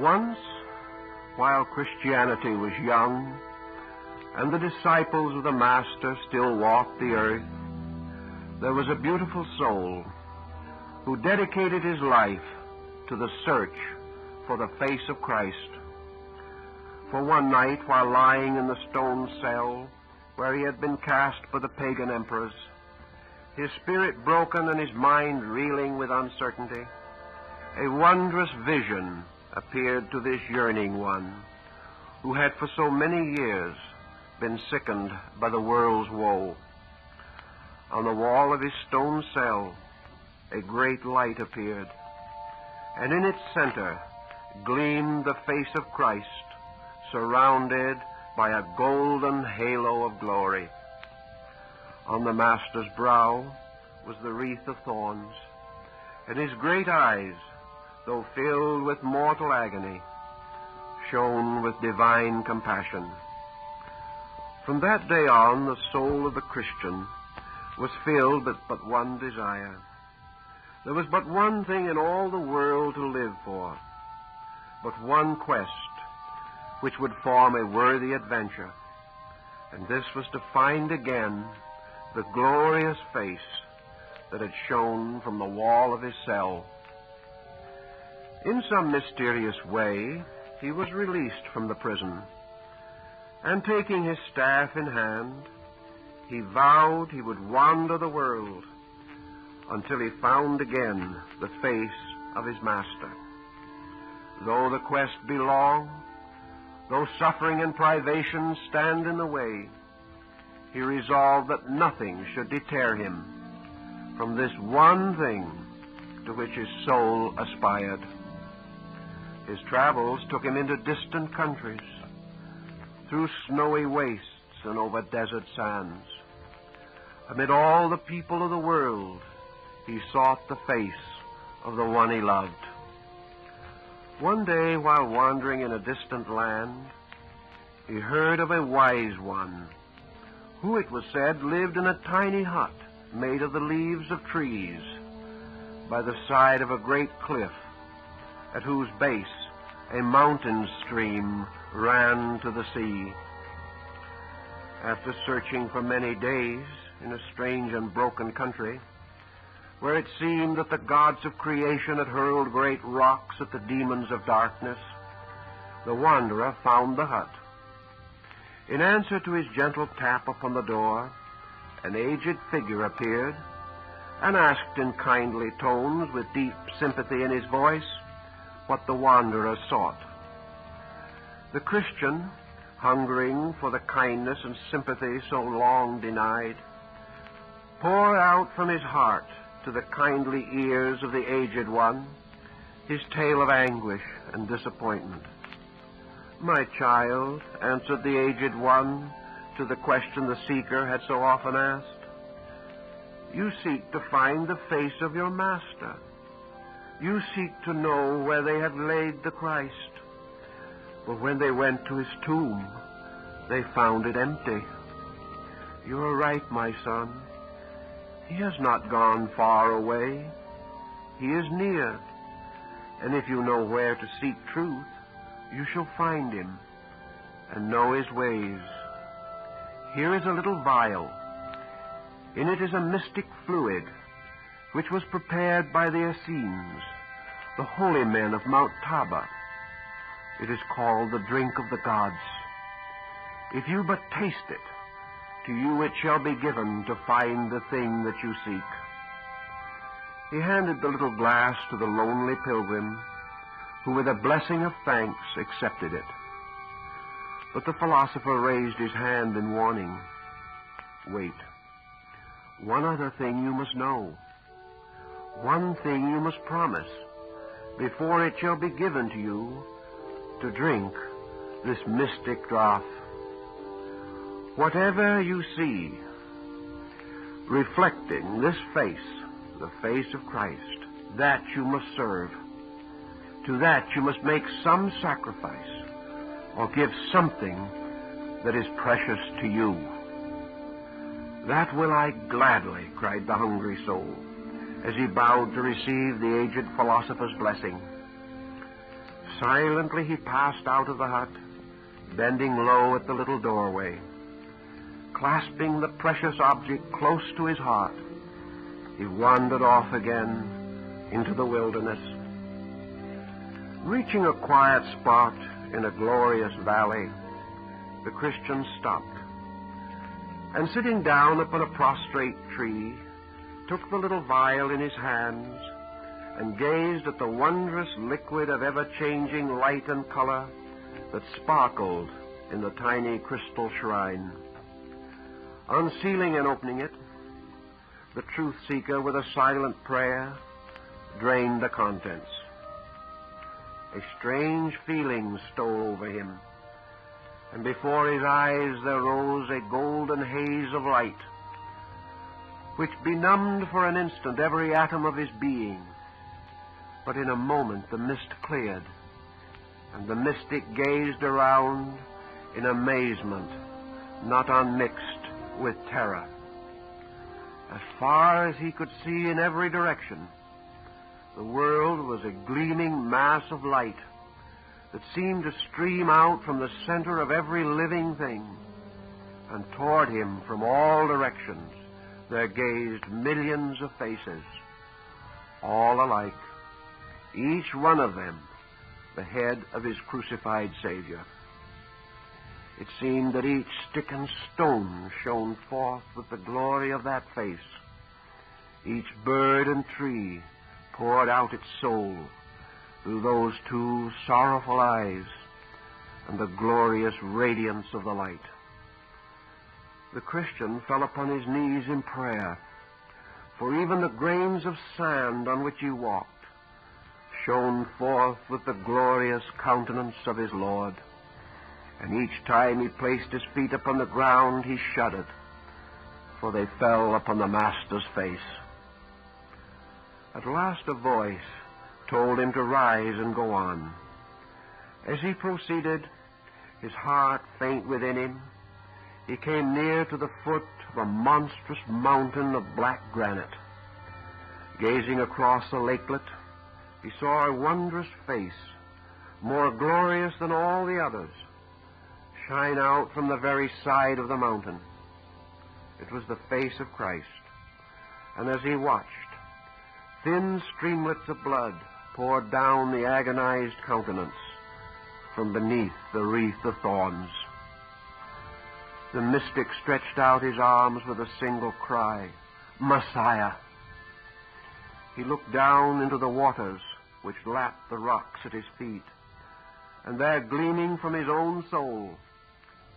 Once, while Christianity was young, and the disciples of the Master still walked the earth, there was a beautiful soul who dedicated his life to the search for the face of Christ. For one night, while lying in the stone cell where he had been cast by the pagan emperors, his spirit broken and his mind reeling with uncertainty, a wondrous vision appeared to this yearning one, who had for so many years been sickened by the world's woe. On the wall of his stone cell, a great light appeared, and in its center gleamed the face of Christ, surrounded by a golden halo of glory. On the Master's brow was the wreath of thorns, and his great eyes, though filled with mortal agony, shone with divine compassion. From that day on, the soul of the Christian was filled with but one desire. There was but one thing in all the world to live for, but one quest which would form a worthy adventure, and this was to find again the glorious face that had shone from the wall of his cell. In some mysterious way, he was released from the prison, and taking his staff in hand, he vowed he would wander the world until he found again the face of his Master. Though the quest be long, though suffering and privation stand in the way, he resolved that nothing should deter him from this one thing to which his soul aspired. His travels took him into distant countries, through snowy wastes and over desert sands. Amid all the people of the world, he sought the face of the one he loved. One day, while wandering in a distant land, he heard of a wise one who, it was said, lived in a tiny hut made of the leaves of trees by the side of a great cliff, at whose base a mountain stream ran to the sea. After searching for many days in a strange and broken country, where it seemed that the gods of creation had hurled great rocks at the demons of darkness, the wanderer found the hut. In answer to his gentle tap upon the door, an aged figure appeared and asked in kindly tones, with deep sympathy in his voice, what the wanderer sought. The Christian, hungering for the kindness and sympathy so long denied, poured out from his heart to the kindly ears of the aged one his tale of anguish and disappointment. "My child," answered the aged one to the question the seeker had so often asked, "you seek to find the face of your Master. You seek to know where they have laid the Christ. But when they went to his tomb, they found it empty. You are right, my son. He has not gone far away. He is near, and if you know where to seek truth, you shall find him and know his ways. Here is a little vial. In it is a mystic fluid which was prepared by the Essenes, the holy men of Mount Taba. It is called the drink of the gods. If you but taste it, to you it shall be given to find the thing that you seek." He handed the little glass to the lonely pilgrim, who with a blessing of thanks accepted it. But the philosopher raised his hand in warning. "Wait. One other thing you must know. One thing you must promise, before it shall be given to you to drink this mystic draught. Whatever you see, reflecting this face, the face of Christ, that you must serve. To that you must make some sacrifice, or give something that is precious to you." "That will I gladly," cried the hungry soul, as he bowed to receive the aged philosopher's blessing. Silently he passed out of the hut, bending low at the little doorway. Clasping the precious object close to his heart, he wandered off again into the wilderness. Reaching a quiet spot in a glorious valley, the Christian stopped, and sitting down upon a prostrate tree, took the little vial in his hands and gazed at the wondrous liquid of ever-changing light and color that sparkled in the tiny crystal shrine. Unsealing and opening it, the truth-seeker, with a silent prayer, drained the contents. A strange feeling stole over him, and before his eyes there rose a golden haze of light, which benumbed for an instant every atom of his being. But in a moment the mist cleared, and the mystic gazed around in amazement, not unmixed with terror. As far as he could see in every direction, the world was a gleaming mass of light that seemed to stream out from the center of every living thing, and toward him from all directions there gazed millions of faces, all alike, each one of them the head of his crucified Savior. It seemed that each stick and stone shone forth with the glory of that face. Each bird and tree poured out its soul through those two sorrowful eyes and the glorious radiance of the light. The Christian fell upon his knees in prayer, for even the grains of sand on which he walked shone forth with the glorious countenance of his Lord. And each time he placed his feet upon the ground, he shuddered, for they fell upon the Master's face. At last a voice told him to rise and go on. As he proceeded, his heart faint within him, he came near to the foot of a monstrous mountain of black granite. Gazing across the lakelet, he saw a wondrous face, more glorious than all the others, shine out from the very side of the mountain. It was the face of Christ, and as he watched, thin streamlets of blood poured down the agonized countenance from beneath the wreath of thorns. The mystic stretched out his arms with a single cry, "Messiah!" He looked down into the waters which lapped the rocks at his feet, and there, gleaming from his own soul,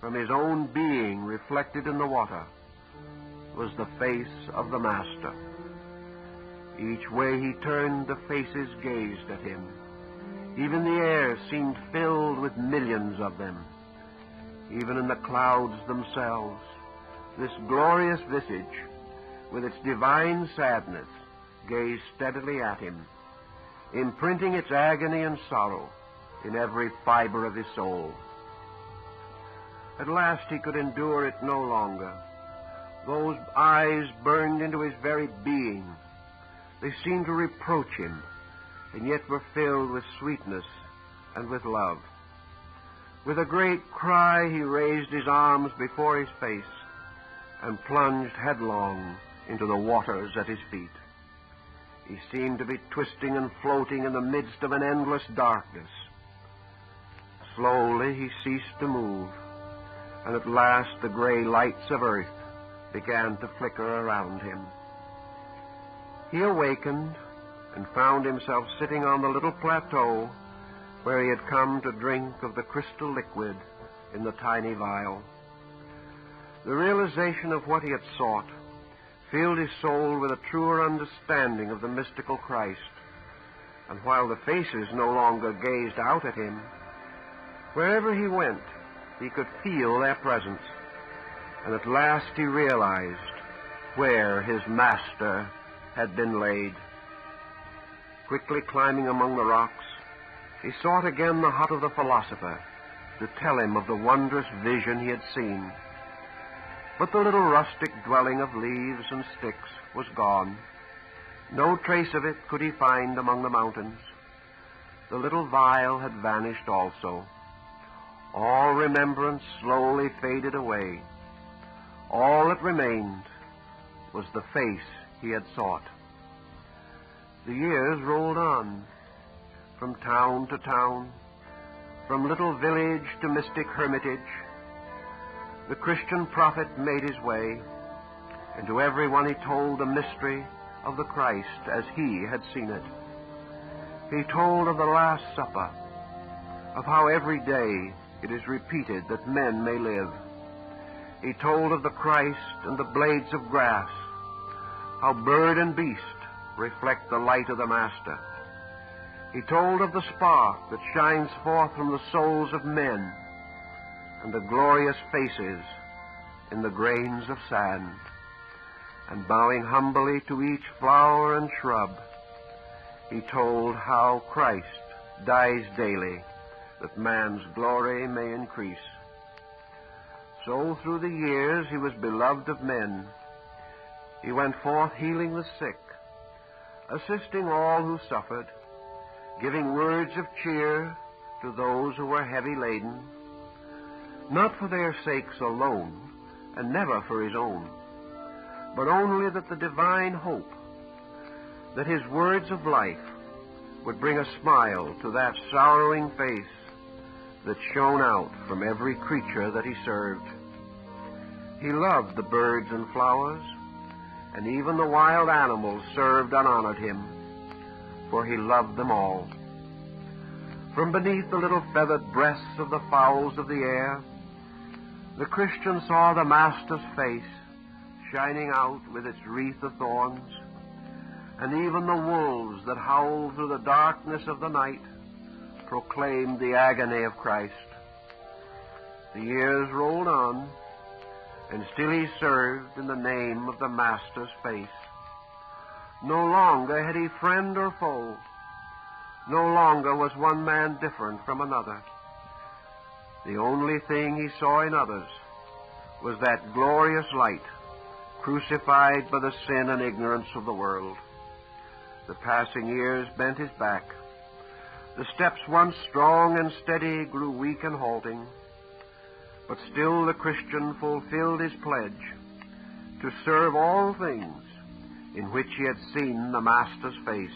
from his own being reflected in the water, was the face of the Master. Each way he turned, the faces gazed at him. Even the air seemed filled with millions of them. Even in the clouds themselves, this glorious visage, with its divine sadness, gazed steadily at him, imprinting its agony and sorrow in every fiber of his soul. At last he could endure it no longer. Those eyes burned into his very being. They seemed to reproach him, and yet were filled with sweetness and with love. With a great cry, he raised his arms before his face and plunged headlong into the waters at his feet. He seemed to be twisting and floating in the midst of an endless darkness. Slowly he ceased to move, and at last the gray lights of earth began to flicker around him. He awakened and found himself sitting on the little plateau where he had come to drink of the crystal liquid in the tiny vial. The realization of what he had sought filled his soul with a truer understanding of the mystical Christ, and while the faces no longer gazed out at him, wherever he went, he could feel their presence, and at last he realized where his Master had been laid. Quickly climbing among the rocks, he sought again the hut of the philosopher to tell him of the wondrous vision he had seen. But the little rustic dwelling of leaves and sticks was gone. No trace of it could he find among the mountains. The little vial had vanished also. All remembrance slowly faded away. All that remained was the face he had sought. The years rolled on, from town to town, from little village to mystic hermitage. The Christian prophet made his way, and to everyone he told the mystery of the Christ as he had seen it. He told of the Last Supper, of how every day it is repeated that men may live. He told of the Christ and the blades of grass, how bird and beast reflect the light of the Master. He told of the spark that shines forth from the souls of men and the glorious faces in the grains of sand. And bowing humbly to each flower and shrub, he told how Christ dies daily that man's glory may increase. So through the years he was beloved of men. He went forth healing the sick, assisting all who suffered, giving words of cheer to those who were heavy laden, not for their sakes alone, and never for his own, but only that the divine hope, that his words of life would bring a smile to that sorrowing face that shone out from every creature that he served. He loved the birds and flowers, and even the wild animals served and honored him, for he loved them all. From beneath the little feathered breasts of the fowls of the air, the Christian saw the Master's face shining out with its wreath of thorns, and even the wolves that howled through the darkness of the night proclaimed the agony of Christ. The years rolled on, and still he served in the name of the Master's face. No longer had he friend or foe. No longer was one man different from another. The only thing he saw in others was that glorious light, crucified by the sin and ignorance of the world. The passing years bent his back. The steps once strong and steady grew weak and halting. But still the Christian fulfilled his pledge to serve all things in which he had seen the Master's face.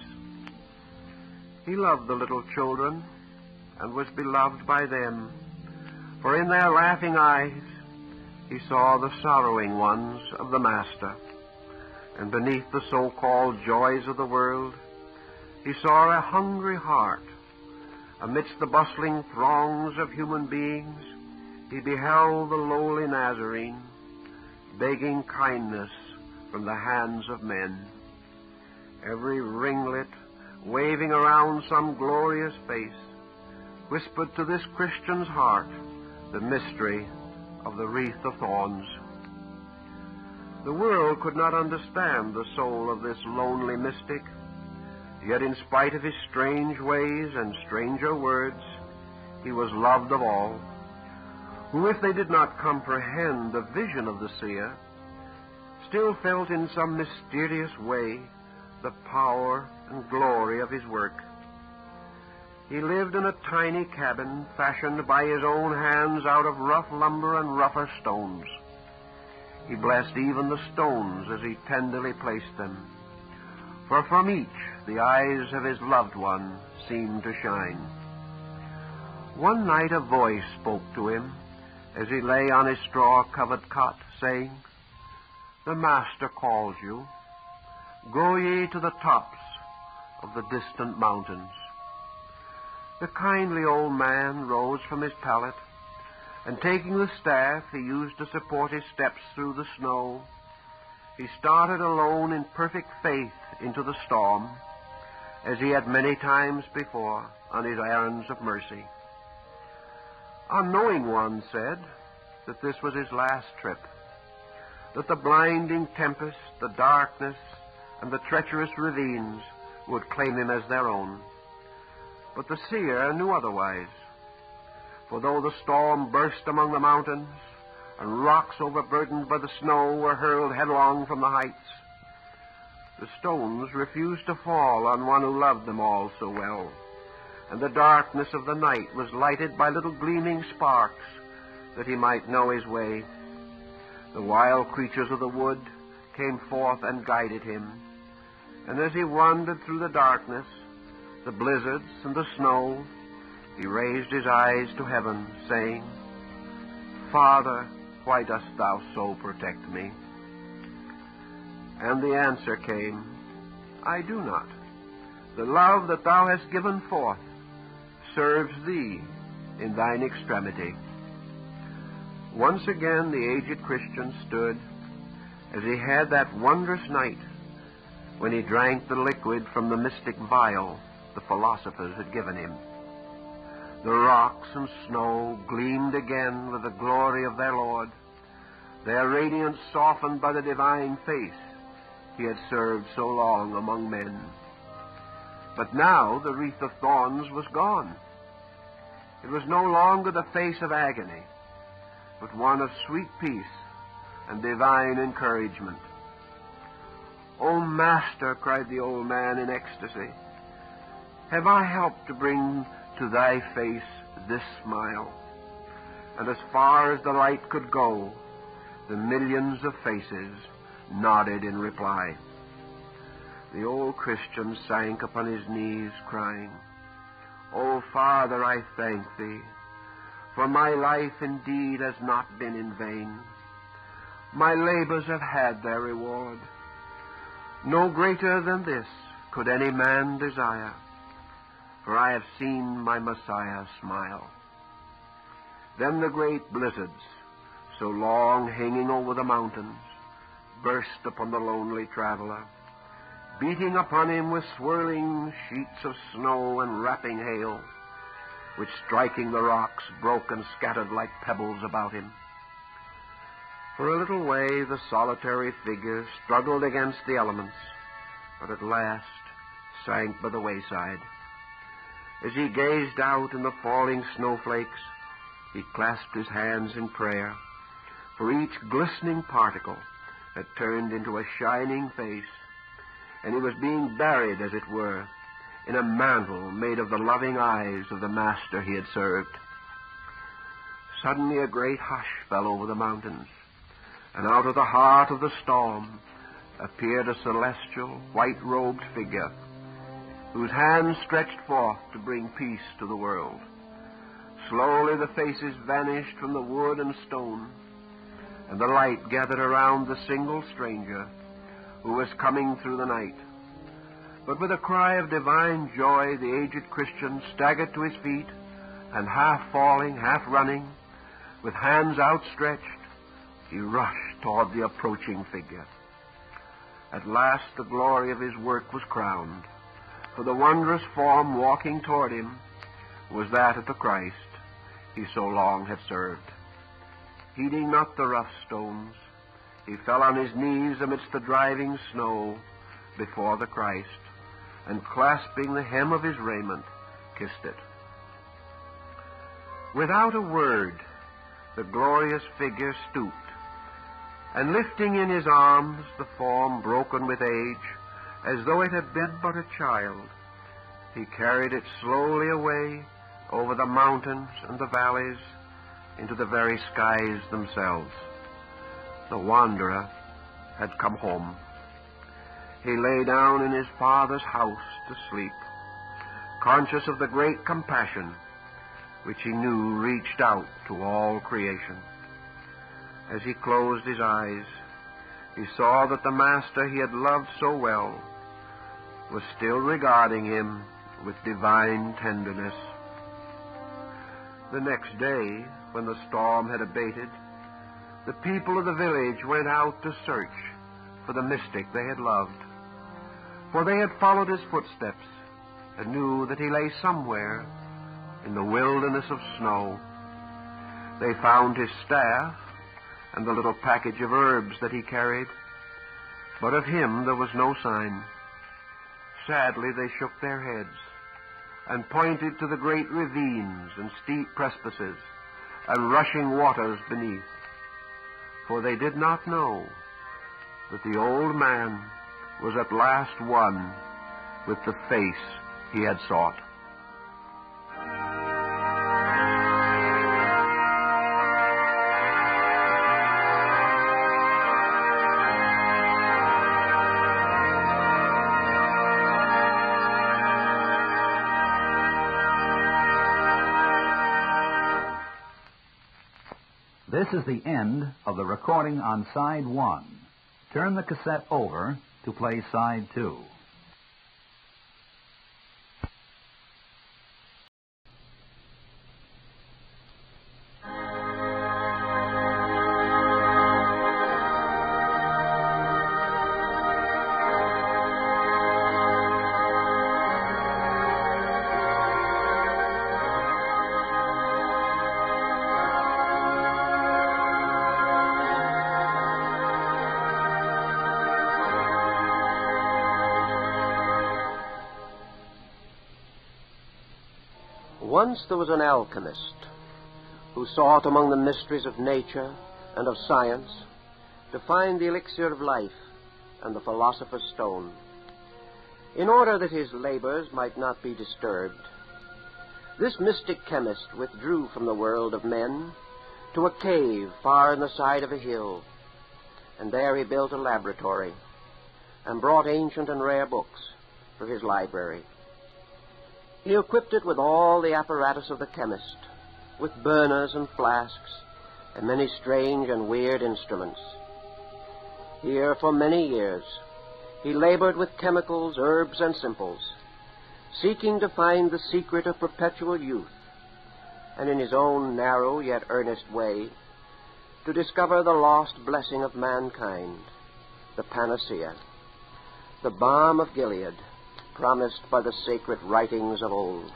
He loved the little children and was beloved by them, for in their laughing eyes he saw the sorrowing ones of the Master, and beneath the so-called joys of the world he saw a hungry heart. Amidst the bustling throngs of human beings he beheld the lowly Nazarene, begging kindness from the hands of men. Every ringlet waving around some glorious face whispered to this Christian's heart the mystery of the wreath of thorns. The world could not understand the soul of this lonely mystic, yet in spite of his strange ways and stranger words, he was loved of all, who, if they did not comprehend the vision of the seer, still felt in some mysterious way the power and glory of his work. He lived in a tiny cabin fashioned by his own hands out of rough lumber and rougher stones. He blessed even the stones as he tenderly placed them, for from each the eyes of his loved one seemed to shine. One night a voice spoke to him as he lay on his straw-covered cot, saying, "The Master calls you. Go ye to the tops of the distant mountains." The kindly old man rose from his pallet, and taking the staff he used to support his steps through the snow, he started alone in perfect faith into the storm, as he had many times before on his errands of mercy. Unknowing one said that this was his last trip, that the blinding tempest, the darkness, and the treacherous ravines would claim him as their own. But the seer knew otherwise, for though the storm burst among the mountains, and rocks overburdened by the snow were hurled headlong from the heights, the stones refused to fall on one who loved them all so well, and the darkness of the night was lighted by little gleaming sparks, that he might know his way. The wild creatures of the wood came forth and guided him, and as he wandered through the darkness, the blizzards and the snow, he raised his eyes to heaven, saying, "Father, why dost thou so protect me?" And the answer came, "I do not. The love that thou hast given forth serves thee in thine extremity." Once again the aged Christian stood as he had that wondrous night when he drank the liquid from the mystic vial the philosophers had given him. The rocks and snow gleamed again with the glory of their Lord, their radiance softened by the divine face he had served so long among men. But now the wreath of thorns was gone. It was no longer the face of agony, but one of sweet peace and divine encouragement. "O Master," cried the old man in ecstasy, "have I helped to bring to thy face this smile?" And as far as the light could go, the millions of faces nodded in reply. The old Christian sank upon his knees, crying, "O Father, I thank thee, for my life indeed has not been in vain. My labors have had their reward. No greater than this could any man desire, for I have seen my Messiah smile." Then the great blizzards, so long hanging over the mountains, burst upon the lonely traveler, beating upon him with swirling sheets of snow and rapping hail, which, striking the rocks, broke and scattered like pebbles about him. For a little way the solitary figure struggled against the elements, but at last sank by the wayside. As he gazed out in the falling snowflakes, he clasped his hands in prayer, for each glistening particle had turned into a shining face, and he was being buried, as it were, in a mantle made of the loving eyes of the Master he had served. Suddenly a great hush fell over the mountains, and out of the heart of the storm appeared a celestial, white-robed figure, whose hands stretched forth to bring peace to the world. Slowly the faces vanished from the wood and stone, and the light gathered around the single stranger who was coming through the night. But with a cry of divine joy, the aged Christian staggered to his feet, and half falling, half running, with hands outstretched, he rushed toward the approaching figure. At last the glory of his work was crowned, for the wondrous form walking toward him was that of the Christ he so long had served. Heeding not the rough stones, he fell on his knees amidst the driving snow before the Christ, and clasping the hem of his raiment, kissed it. Without a word, the glorious figure stooped, and lifting in his arms the form broken with age, as though it had been but a child, he carried it slowly away over the mountains and the valleys into the very skies themselves. The wanderer had come home. He lay down in his Father's house to sleep, conscious of the great compassion which he knew reached out to all creation. As he closed his eyes, he saw that the Master he had loved so well was still regarding him with divine tenderness. The next day, when the storm had abated, the people of the village went out to search for the mystic they had loved, for they had followed his footsteps and knew that he lay somewhere in the wilderness of snow. They found his staff and the little package of herbs that he carried, but of him there was no sign. Sadly they shook their heads and pointed to the great ravines and steep precipices and rushing waters beneath, for they did not know that the old man was at last one with the face he had sought. This is the end of the recording on side 1. Turn the cassette over to play side 2. Once there was an alchemist who sought among the mysteries of nature and of science to find the elixir of life and the philosopher's stone. In order that his labors might not be disturbed, this mystic chemist withdrew from the world of men to a cave far in the side of a hill, and there he built a laboratory and brought ancient and rare books for his library. He equipped it with all the apparatus of the chemist, with burners and flasks, and many strange and weird instruments. Here, for many years, he labored with chemicals, herbs, and simples, seeking to find the secret of perpetual youth, and in his own narrow yet earnest way, to discover the lost blessing of mankind, the panacea, the balm of Gilead, promised by the sacred writings of old.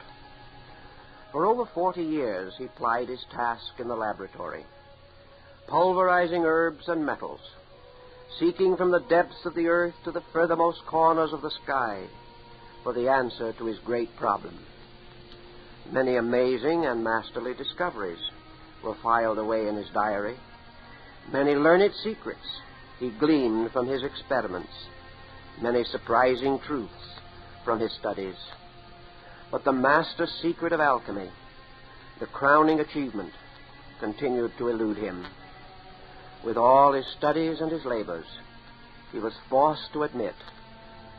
For over 40 years he plied his task in the laboratory, pulverizing herbs and metals, seeking from the depths of the earth to the furthermost corners of the sky for the answer to his great problem. Many amazing and masterly discoveries were filed away in his diary. Many learned secrets he gleaned from his experiments, many surprising truths from his studies. But the master secret of alchemy, the crowning achievement, continued to elude him. With all his studies and his labors, he was forced to admit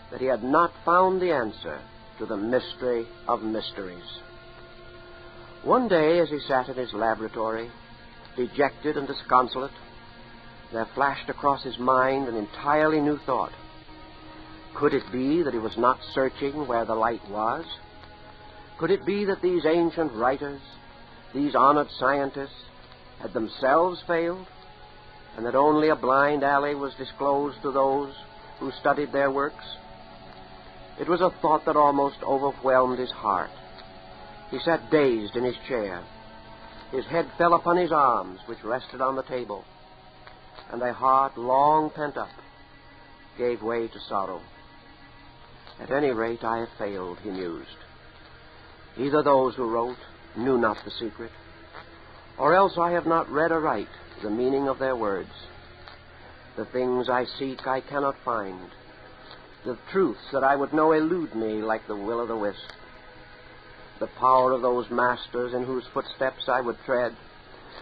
that he had not found the answer to the mystery of mysteries. One day, as he sat in his laboratory, dejected and disconsolate, there flashed across his mind an entirely new thought. Could it be that he was not searching where the light was? Could it be that these ancient writers, these honored scientists, had themselves failed, and that only a blind alley was disclosed to those who studied their works? It was a thought that almost overwhelmed his heart. He sat dazed in his chair. His head fell upon his arms, which rested on the table, and a heart long pent up gave way to sorrow. At any rate, I have failed, he mused. Either those who wrote knew not the secret, or else I have not read aright the meaning of their words. The things I seek I cannot find. The truths that I would know elude me like the will-o'-the-wisp. The power of those masters in whose footsteps I would tread,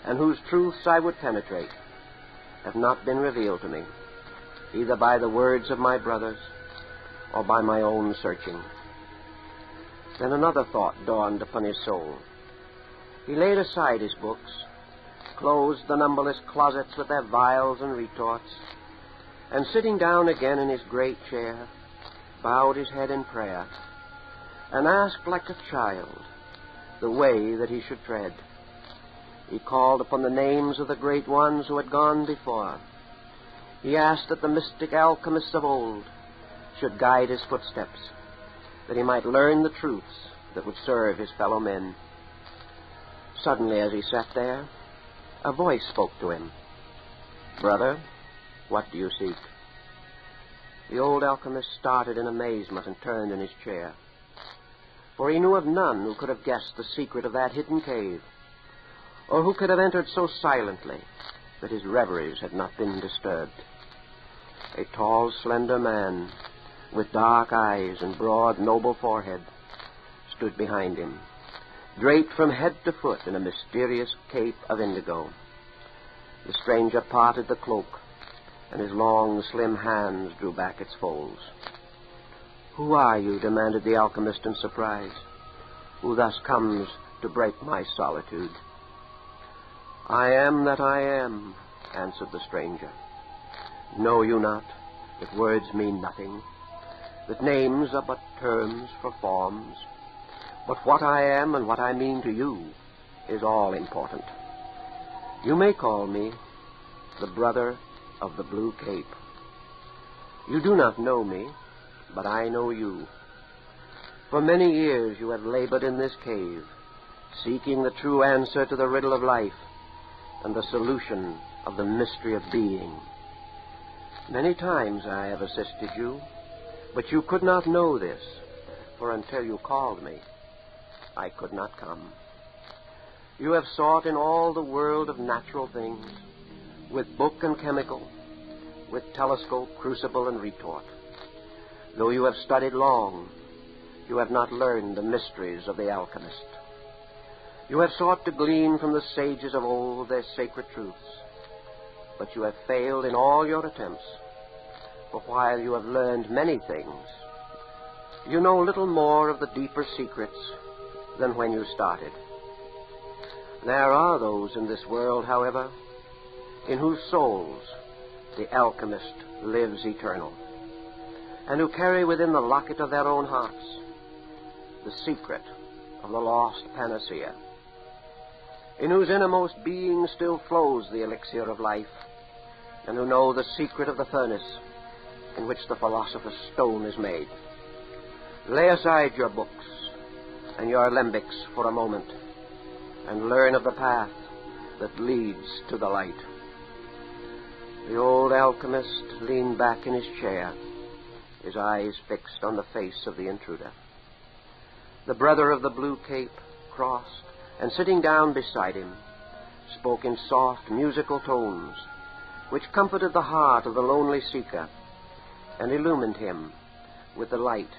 and whose truths I would penetrate, have not been revealed to me, either by the words of my brothers or by my own searching. Then another thought dawned upon his soul. He laid aside his books, closed the numberless closets with their vials and retorts, and sitting down again in his great chair, bowed his head in prayer, and asked like a child the way that he should tread. He called upon the names of the great ones who had gone before. He asked that the mystic alchemists of old should guide his footsteps, that he might learn the truths that would serve his fellow men. Suddenly, as he sat there, a voice spoke to him. "Brother, what do you seek?" The old alchemist started in amazement and turned in his chair, for he knew of none who could have guessed the secret of that hidden cave, or who could have entered so silently that his reveries had not been disturbed. A tall, slender man, with dark eyes and broad, noble forehead, stood behind him, draped from head to foot in a mysterious cape of indigo. The stranger parted the cloak, and his long, slim hands drew back its folds. "Who are you?" demanded the alchemist in surprise. "Who thus comes to break my solitude?" I am that I am, answered the stranger. Know you not that words mean nothing, that names are but terms for forms? But what I am and what I mean to you is all important. You may call me the brother of the Blue Cape. You do not know me, but I know you. For many years you have labored in this cave, seeking the true answer to the riddle of life and the solution of the mystery of being. Many times I have assisted you, but you could not know this, for until you called me, I could not come. You have sought in all the world of natural things, with book and chemical, with telescope, crucible, and retort. Though you have studied long, you have not learned the mysteries of the alchemist. You have sought to glean from the sages of old their sacred truths, but you have failed in all your attempts. For while you have learned many things, you know little more of the deeper secrets than when you started. There are those in this world, however, in whose souls the alchemist lives eternal, and who carry within the locket of their own hearts the secret of the lost panacea, in whose innermost being still flows the elixir of life, and who know the secret of the furnace in which the philosopher's stone is made. Lay aside your books and your alembics for a moment, and learn of the path that leads to the light. The old alchemist leaned back in his chair, his eyes fixed on the face of the intruder. The brother of the Blue Cape crossed, and sitting down beside him, spoke in soft, musical tones, which comforted the heart of the lonely seeker and illumined him with the light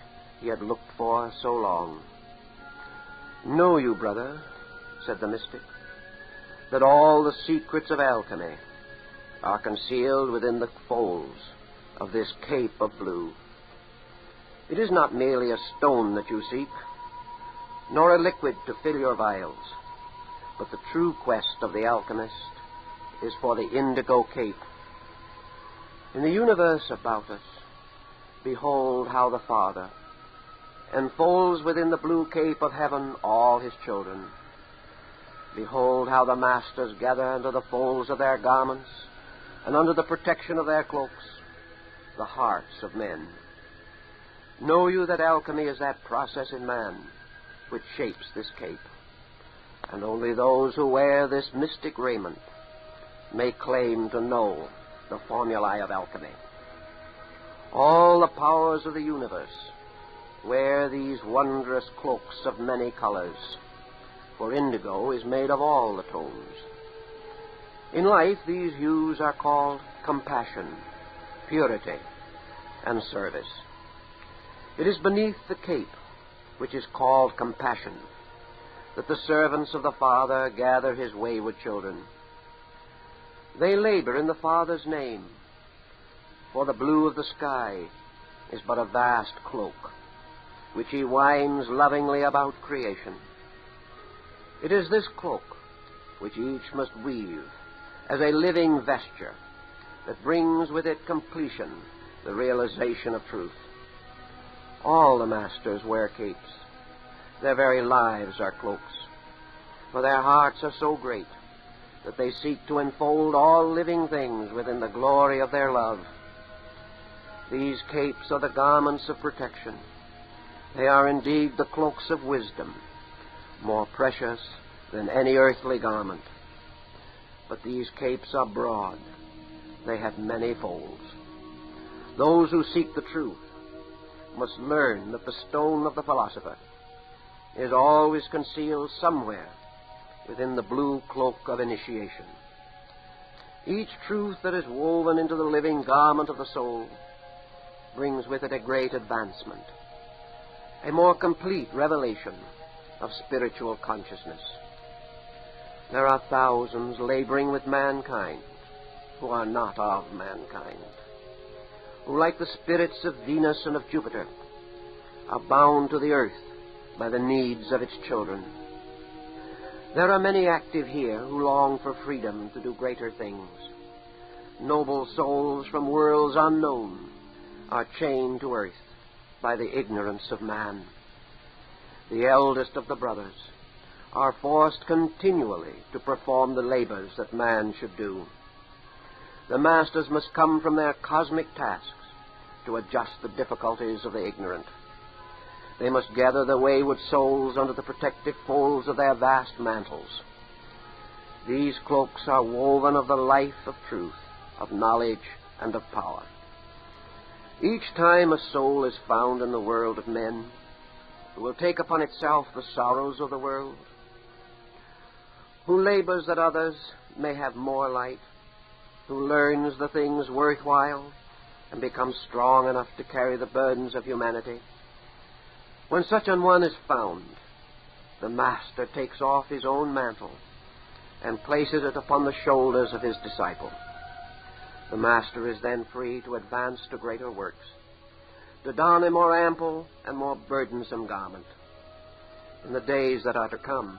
he had looked for so long. Know you, brother, said the mystic, that all the secrets of alchemy are concealed within the folds of this cape of blue. It is not merely a stone that you seek, nor a liquid to fill your vials, but the true quest of the alchemist is for the indigo cape. In the universe about us, behold how the Father enfolds within the blue cape of heaven all his children. Behold how the masters gather under the folds of their garments and under the protection of their cloaks the hearts of men. Know you that alchemy is that process in man which shapes this cape, and only those who wear this mystic raiment may claim to know the formulae of alchemy. All the powers of the universe wear these wondrous cloaks of many colors, for indigo is made of all the tones. In life, these hues are called compassion, purity, and service. It is beneath the cape, which is called compassion, that the servants of the Father gather his wayward children. They labor in the Father's name, for the blue of the sky is but a vast cloak, which he winds lovingly about creation. It is this cloak which each must weave as a living vesture that brings with it completion, the realization of truth. All the masters wear capes. Their very lives are cloaks, for their hearts are so great that they seek to enfold all living things within the glory of their love. These capes are the garments of protection. They are indeed the cloaks of wisdom, more precious than any earthly garment. But these capes are broad. They have many folds. Those who seek the truth must learn that the stone of the philosopher is always concealed somewhere within the blue cloak of initiation. Each truth that is woven into the living garment of the soul brings with it a great advancement, a more complete revelation of spiritual consciousness. There are thousands laboring with mankind who are not of mankind, who, like the spirits of Venus and of Jupiter, are bound to the earth by the needs of its children. There are many active here who long for freedom to do greater things. Noble souls from worlds unknown are chained to earth by the ignorance of man. The eldest of the brothers are forced continually to perform the labors that man should do. The masters must come from their cosmic tasks to adjust the difficulties of the ignorant. They must gather the wayward souls under the protective folds of their vast mantles. These cloaks are woven of the life of truth, of knowledge, and of power. Each time a soul is found in the world of men who will take upon itself the sorrows of the world, who labors that others may have more light, who learns the things worthwhile and becomes strong enough to carry the burdens of humanity. When such an one is found, the Master takes off his own mantle and places it upon the shoulders of his disciple. The Master is then free to advance to greater works, to don a more ample and more burdensome garment. In the days that are to come,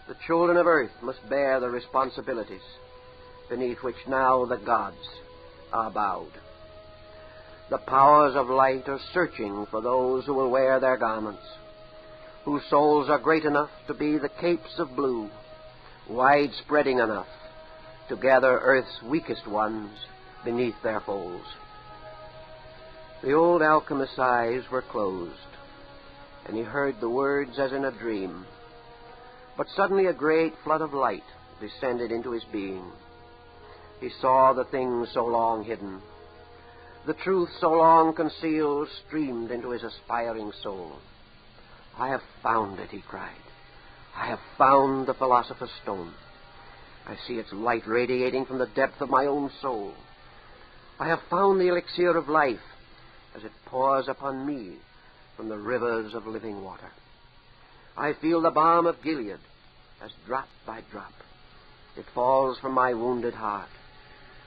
the children of earth must bear the responsibilities beneath which now the gods are bowed. The powers of light are searching for those who will wear their garments, whose souls are great enough to be the capes of blue, wide-spreading enough to gather earth's weakest ones beneath their folds. The old alchemist's eyes were closed, and he heard the words as in a dream. But suddenly a great flood of light descended into his being. He saw the things so long hidden. The truth so long concealed streamed into his aspiring soul. "I have found it," he cried. "I have found the Philosopher's Stone. I see its light radiating from the depth of my own soul. I have found the elixir of life as it pours upon me from the rivers of living water. I feel the balm of Gilead as drop by drop it falls from my wounded heart.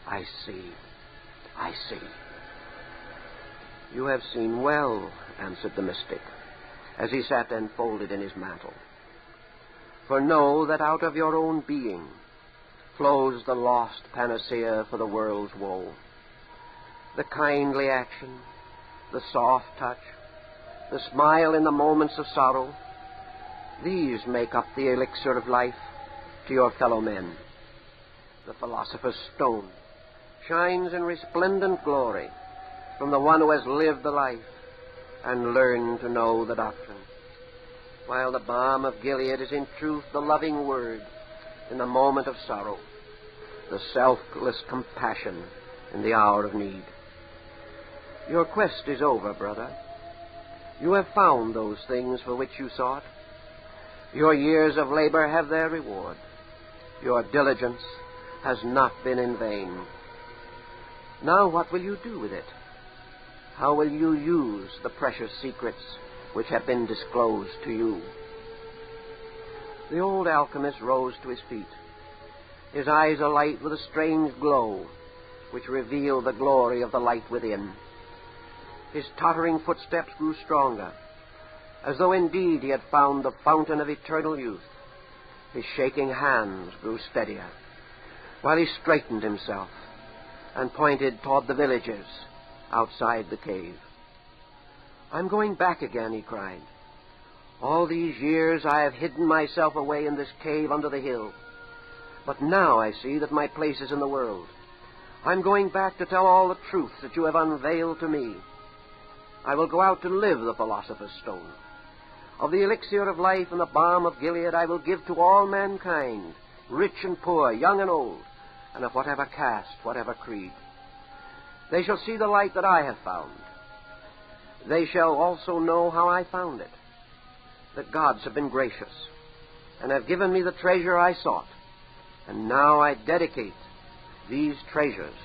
I see, I see." "You have seen well," answered the mystic, as he sat enfolded in his mantle. "For know that out of your own being flows the lost panacea for the world's woe. The kindly action, the soft touch, the smile in the moments of sorrow, these make up the elixir of life to your fellow men. The Philosopher's Stone shines in resplendent glory from the one who has lived the life and learned to know the doctrine, while the balm of Gilead is in truth the loving word in the moment of sorrow, the selfless compassion in the hour of need. Your quest is over, brother. You have found those things for which you sought. Your years of labor have their reward. Your diligence has not been in vain. Now what will you do with it? How will you use the precious secrets which have been disclosed to you?" The old alchemist rose to his feet, his eyes alight with a strange glow which revealed the glory of the light within. His tottering footsteps grew stronger, as though indeed he had found the fountain of eternal youth. His shaking hands grew steadier, while he straightened himself and pointed toward the villages outside the cave. "I'm going back again," he cried. "All these years I have hidden myself away in this cave under the hill. But now I see that my place is in the world. I'm going back to tell all the truth that you have unveiled to me. I will go out to live the Philosopher's Stone. Of the elixir of life and the balm of Gilead I will give to all mankind, rich and poor, young and old, and of whatever caste, whatever creed. They shall see the light that I have found. They shall also know how I found it. The gods have been gracious and have given me the treasure I sought, and now I dedicate these treasures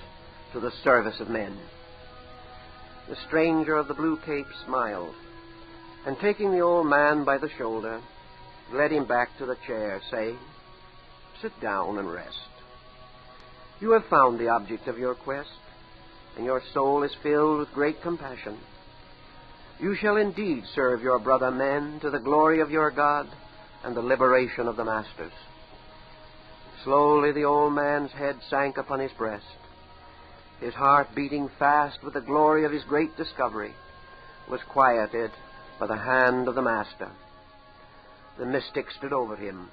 to the service of men." The stranger of the blue cape smiled, and taking the old man by the shoulder, led him back to the chair, saying, "Sit down and rest. You have found the object of your quest, and your soul is filled with great compassion. You shall indeed serve your brother men to the glory of your God and the liberation of the masters. Slowly the old man's head sank upon his breast, his heart beating fast with the glory of his great discovery, was quieted by the hand of the master. The mystic stood over him,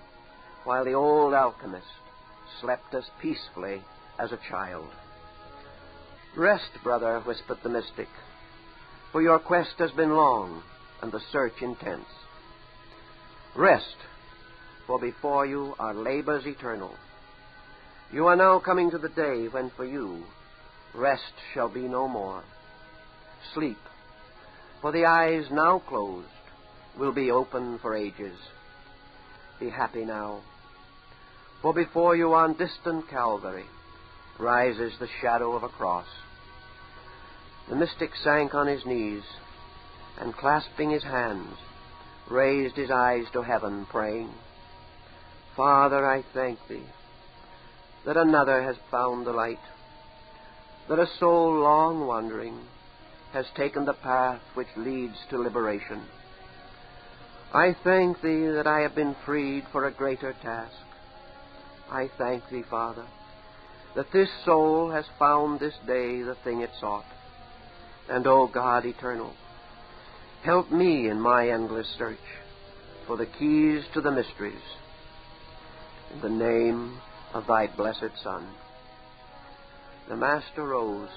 while the old alchemist slept as peacefully as a child. "Rest, brother," whispered the mystic, "for your quest has been long and the search intense. Rest, for before you are labors eternal. You are now coming to the day when for you rest shall be no more. Sleep, for the eyes now closed will be open for ages. Be happy now, for before you on distant Calvary rises the shadow of a cross." The mystic sank on his knees and, clasping his hands, raised his eyes to heaven, praying, "Father, I thank thee that another has found the light, that a soul long wandering has taken the path which leads to liberation. I thank thee that I have been freed for a greater task. I thank thee, Father, that this soul has found this day the thing it sought. And, O God eternal, help me in my endless search for the keys to the mysteries. In the name of thy blessed Son." The master rose,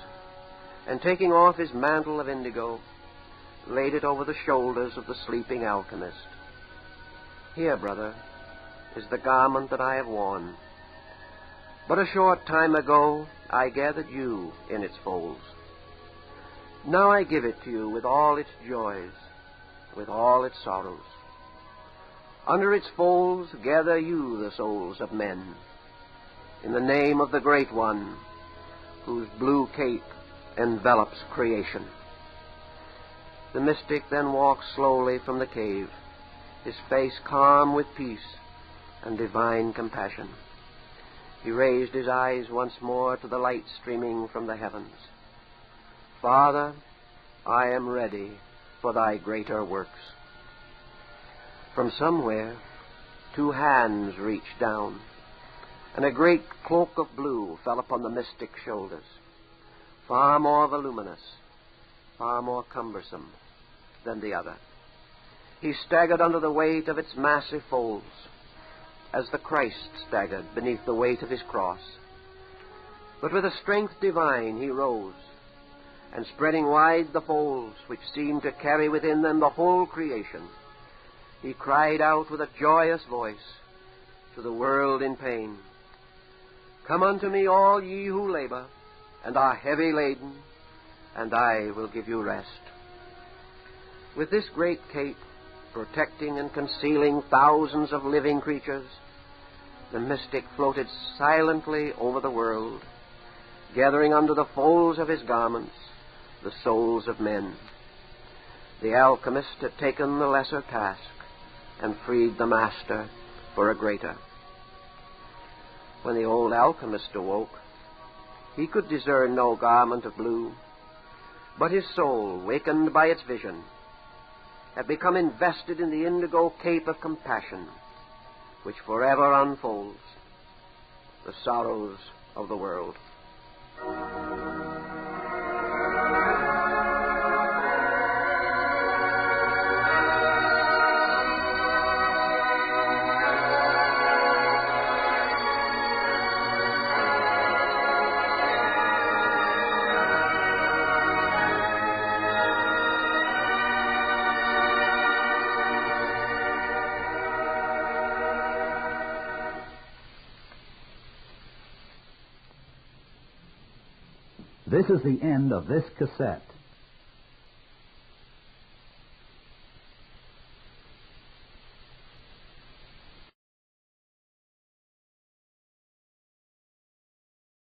and taking off his mantle of indigo, laid it over the shoulders of the sleeping alchemist. "Here, brother, is the garment that I have worn. But a short time ago I gathered you in its folds. Now I give it to you with all its joys, with all its sorrows. Under its folds gather you the souls of men, in the name of the Great One, whose blue cape envelops creation." The mystic then walked slowly from the cave, his face calm with peace and divine compassion. He raised his eyes once more to the light streaming from the heavens. "Father, I am ready for thy greater works." From somewhere, two hands reached down, and a great cloak of blue fell upon the mystic's shoulders, far more voluminous, far more cumbersome than the other. He staggered under the weight of its massive folds, as the Christ staggered beneath the weight of his cross. But with a strength divine he rose, and spreading wide the folds which seemed to carry within them the whole creation, he cried out with a joyous voice to the world in pain, "Come unto me, all ye who labor and are heavy laden, and I will give you rest." With this great cape, protecting and concealing thousands of living creatures, the mystic floated silently over the world, gathering under the folds of his garments the souls of men. The alchemist had taken the lesser task and freed the master for a greater. When the old alchemist awoke, he could discern no garment of blue, but his soul, wakened by its vision, had become invested in the indigo cape of compassion, which forever unfolds the sorrows of the world. This is the end of this cassette.